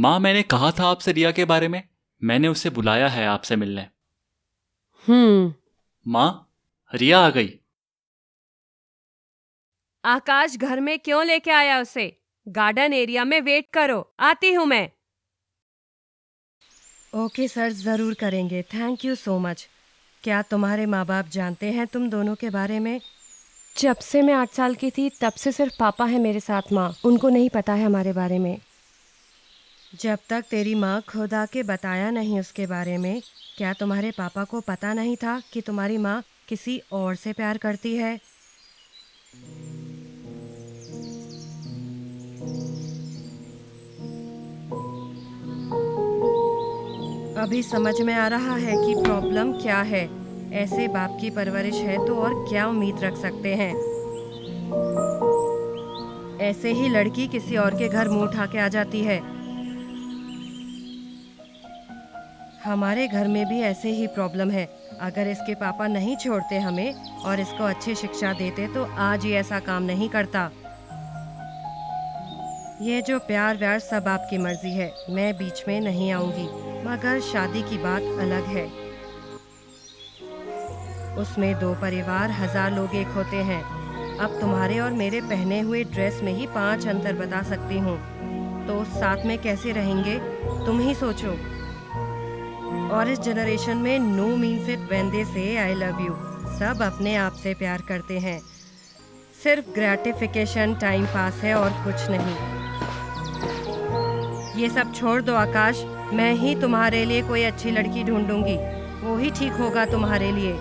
माँ, मैंने कहा था आपसे रिया के बारे में। मैंने उसे बुलाया है आपसे मिलने। माँ, रिया आ गई। आकाश घर में क्यों लेके आया उसे? गार्डन एरिया में वेट करो, आती हूँ मैं। ओके सर, ज़रूर करेंगे। Thank you so much. क्या तुम्हारे माँ बाप जानते हैं तुम दोनों के बारे में? जब से मैं 8 साल की थी तब से सिर्फ पापा है मेरे साथ माँ। उनको नहीं पता है हमारे बारे में। जब तक तेरी माँ खुद आके बताया नहीं उसके बारे में, क्या तुम्हारे पापा को पता नहीं था कि तुम्हारी माँ किसी और से प्यार करती है? अभी समझ में आ रहा है कि प्रॉब्लम क्या है। ऐसे बाप की परवरिश है तो और क्या उम्मीद रख सकते हैं। ऐसे ही लड़की किसी और के घर मुंह उठा के आ जाती है। हमारे घर में भी ऐसे ही प्रॉब्लम है। अगर इसके पापा नहीं छोड़ते हमें और इसको अच्छी शिक्षा देते तो आज ये ऐसा काम नहीं करता। ये जो प्यार व्यार सब आपकी मर्जी है, मैं बीच में नहीं आऊंगी। मगर शादी की बात अलग है। उसमें 2 परिवार, 1000 लोग एक होते हैं। अब तुम्हारे और मेरे पहने हुए ड्रेस में ही 5 अंतर बता सकती हूँ। तो साथ में कैसे रहेंगे तुम ही सोचो। और इस जनरेशन में no means it when they say I love you. सब अपने आप से प्यार करते हैं। सिर्फ ग्रेटिफिकेशन, टाइम पास है और कुछ नहीं। ये सब छोड़ दो आकाश। मैं ही तुम्हारे लिए कोई अच्छी लड़की ढूंढूंगी। वो ही ठीक होगा तुम्हारे लिए।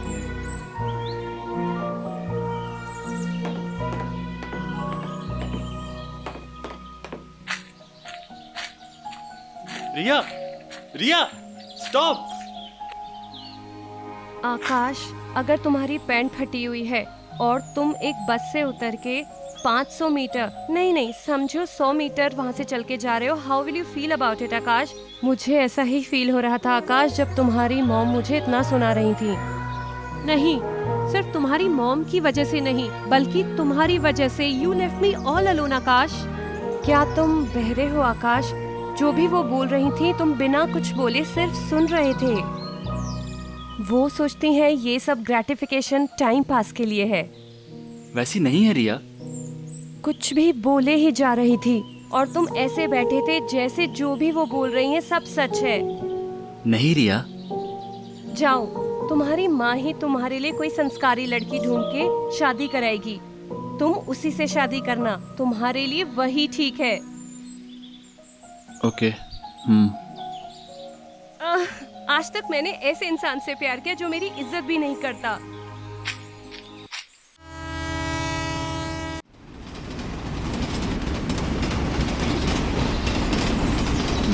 रिया, रिया, स्टॉप। आकाश, अगर तुम्हारी पैंट फटी हुई है और तुम एक बस से उतर के 500 मीटर नहीं समझो 100 मीटर वहाँ से चल के जा रहे हो, how will you feel about it Akash? मुझे ऐसा ही फील हो रहा था आकाश जब तुम्हारी मॉम मुझे इतना सुना रही थी। नहीं, सिर्फ तुम्हारी मॉम की वजह से नहीं बल्कि तुम्हारी वजह से। You left me all alone Akash. क्या तुम बहरे हो आकाश? जो भी वो बोल रही थी तुम बिना कुछ बोले सिर्फ सुन रहे थे। वो सोचती हैं ये सब ग्रेटिफिकेशन टाइम पास के लिए है। वैसी नहीं है रिया। कुछ भी बोले ही जा रही थी और तुम ऐसे बैठे थे जैसे जो भी वो बोल रही हैं सब सच है। नहीं रिया। जाओ, तुम्हारी माँ ही तुम्हारे लिए कोई संस्कारी लड़की ढूंढ के शादी कराएगी। तुम उसी से शादी करना, तुम्हारे लिए वही ठीक है। ओके। आज तक मैंने ऐसे इंसान से प्यार किया जो मेरी इज्जत भी नहीं करता।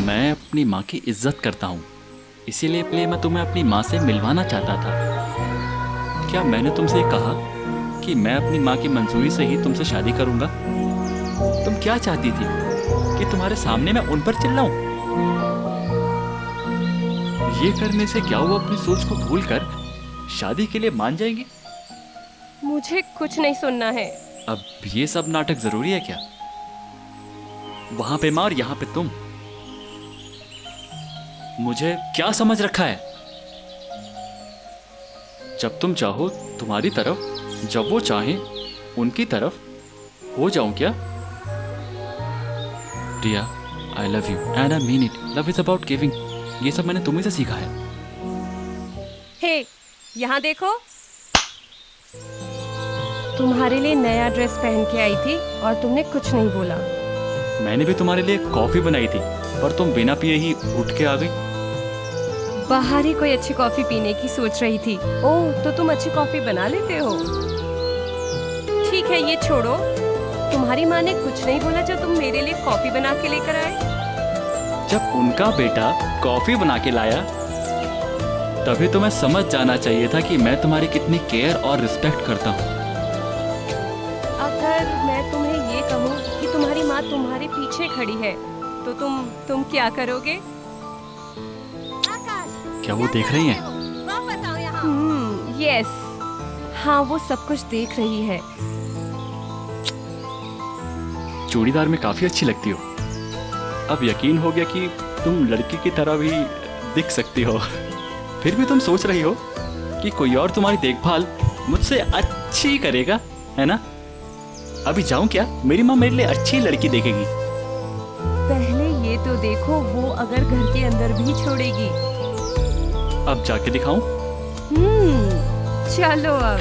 मैं अपनी माँ की इज्जत करता हूँ, इसीलिए मैं तुम्हें अपनी माँ से मिलवाना चाहता था। क्या मैंने तुमसे कहा कि मैं अपनी माँ की मंजूरी से ही तुमसे शादी करूंगा? तुम क्या चाहती थी कि तुम्हारे सामने मैं उन पर चिल्लाऊं? ये करने से क्या वो अपनी सोच को भूलकर शादी के लिए मान जाएंगी? मुझे कुछ नहीं सुनना है। अब ये सब नाटक जरूरी है क्या? वहां पे माँ और यहाँ पे तुम। मुझे क्या समझ रखा है? जब तुम चाहो तुम्हारी तरफ, जब वो चाहें उनकी तरफ हो जाऊं क्या? Riya, I love you and I mean it. Love is about giving. ये सब मैंने तुम्ही से सीखा है। हे, यहाँ देखो। तुम्हारे लिए नया ड्रेस पहन के आई थी और तुमने कुछ नहीं बोला। मैंने भी तुम्हारे लिए कॉफी बनाई थी पर तुम बिना पिए ही उठ के आ गई। बाहर ही कोई अच्छी कॉफी पीने की सोच रही थी। ओह, तो तुम अच्छी कॉफी बना लेते हो। ठीक है, ये छोड़ो। तुम्हारी माँ ने कुछ नहीं बोला जब तुम मेरे लिए कॉफी बना के लेकर आए? जब उनका बेटा कॉफी बना के लाया तभी तुम्हें समझ जाना चाहिए था कि मैं तुम्हारी कितनी केयर और रिस्पेक्ट करता हूँ। अगर मैं तुम्हें ये कहूँ कि तुम्हारी माँ तुम्हारे पीछे खड़ी है तो तुम क्या करोगे? क्या वो देख रही हैं? वापस आओ यहाँ। यस, हाँ, वो सब कुछ देख रही है। चूड़ीदार में काफी अच्छी लगती हो। अब यकीन हो गया कि तुम लड़की की तरह भी दिख सकती हो। फिर भी तुम सोच रही हो कि कोई और तुम्हारी देखभाल मुझसे अच्छी करेगा, है ना? अभी जाऊं क्या? मेरी माँ मेरे लिए अच्छी लड़की देखेगी। पहले ये तो देखो वो अगर घर के अंदर भी छोड़ेगी। अब जाके दिखाऊं? चलो अब।